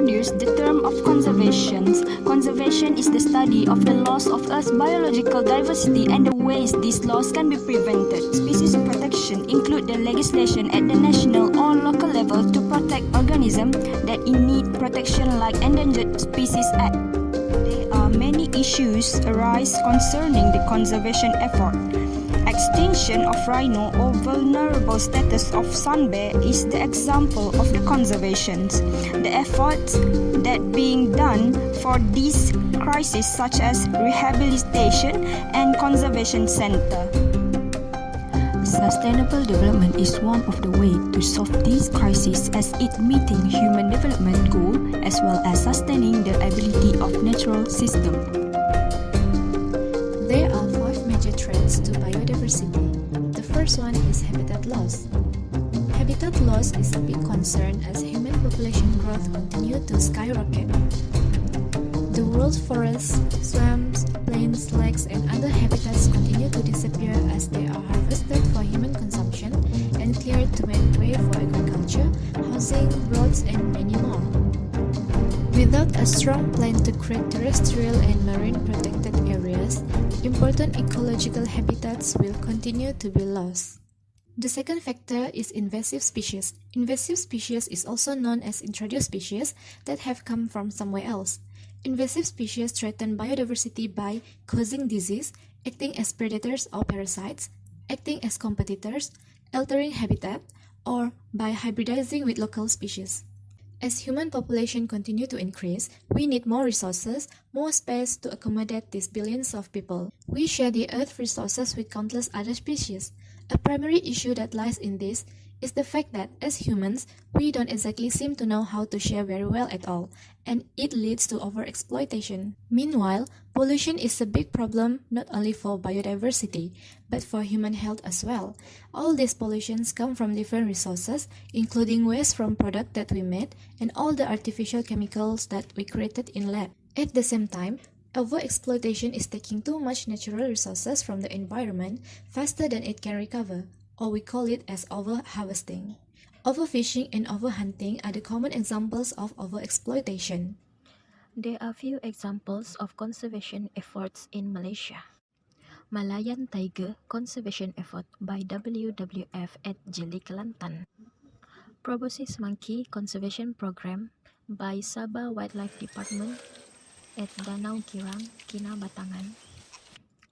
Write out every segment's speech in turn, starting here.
introduce the term of conservation. Conservation is the study of the loss of Earth's biological diversity and the ways this loss can be prevented. Species protection include the legislation at the national or local level to protect organisms that in need protection like Endangered Species Act. There are many issues arise concerning the conservation effort. Extinction of rhino or vulnerable status of sun bear is the example of the conservations. The efforts that being done for these crises such as rehabilitation and conservation center. Sustainable development is one of the ways to solve these crises as it meeting human development goal as well as sustaining the ability of natural system. There are 5 major threats to biodiversity. The first one is habitat loss. Habitat loss is a big concern as human population growth continues to skyrocket. The world's forests, swamps, plains, lakes, and other habitats continue to disappear as they are harvested for human consumption and cleared to make way for agriculture, housing, roads, and many more. Without a strong plan to create terrestrial and marine protected areas, important ecological habitats will continue to be lost. The second factor is invasive species. Invasive species is also known as introduced species that have come from somewhere else. Invasive species threaten biodiversity by causing disease, acting as predators or parasites, acting as competitors, altering habitat, or by hybridizing with local species. As human population continue to increase, we need more resources, more space to accommodate these billions of people. We share the Earth resources with countless other species. A primary issue that lies in this is the fact that as humans, we don't exactly seem to know how to share very well at all, and it leads to overexploitation. Meanwhile, pollution is a big problem not only for biodiversity, but for human health as well. All these pollutions come from different resources, including waste from products that we made and all the artificial chemicals that we created in lab. At the same time, overexploitation is taking too much natural resources from the environment faster than it can recover, or we call it as overharvesting. Overfishing and overhunting are the common examples of overexploitation. There are few examples of conservation efforts in Malaysia. Malayan Tiger Conservation Effort by WWF at Jeli Kelantan. Proboscis Monkey Conservation Program by Sabah Wildlife Department at Danau Kirang, Kinabatangan.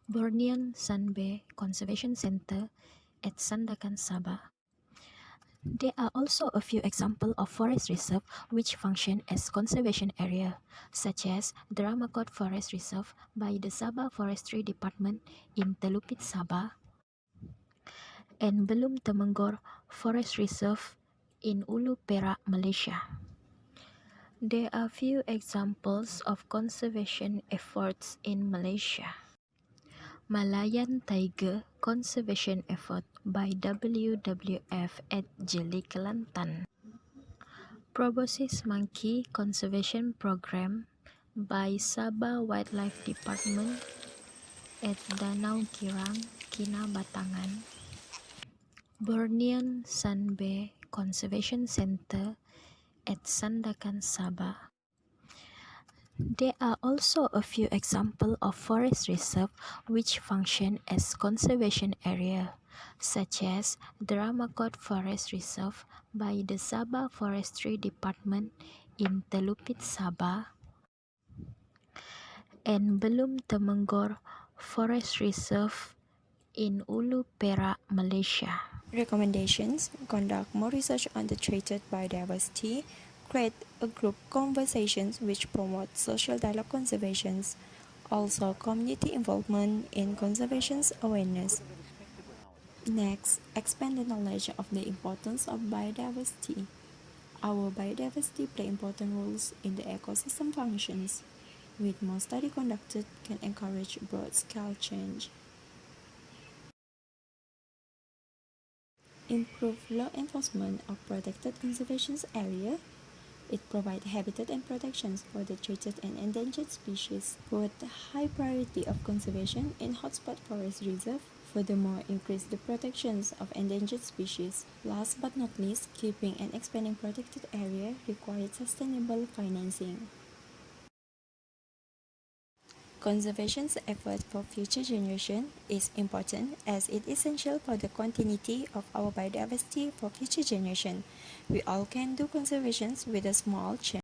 Bornean Sun Bear Conservation Center at Sandakan, Sabah. There are also a few examples of forest reserve which function as conservation area, such as Dramakot Forest Reserve by the Sabah Forestry Department in Telupit, Sabah, and Belum Temenggor Forest Reserve in Ulu Perak, Malaysia. There are few examples of conservation efforts in Malaysia. Malayan Tiger Conservation Effort by WWF at Jeli Kelantan. Proboscis Monkey Conservation Program by Sabah Wildlife Department at Danau Kirang, Kinabatangan. Bornean Sun Bear Conservation Center at Sandakan, Sabah. There are also a few examples of forest reserve which function as conservation area, such as Dramakot Forest Reserve by the Sabah Forestry Department in Telupit, Sabah, and Belum Temenggor Forest Reserve in Ulu Perak, Malaysia. Recommendations: conduct more research on the threatened biodiversity, create a group conversations which promote social dialogue conservations, also community involvement in conservation awareness. Next, expand the knowledge of the importance of biodiversity. Our biodiversity play important roles in the ecosystem functions. With more study conducted, can encourage broad-scale change. Improve law enforcement of protected conservation area. It provides habitat and protections for the threatened and endangered species. Put high priority of conservation in hotspot forest reserve Furthermore, increase the protections of endangered species. Last but not least, keeping and expanding protected area requires sustainable financing. Conservation's effort for future generations is important as it is essential for the continuity of our biodiversity for future generations. We all can do conservation with a small change.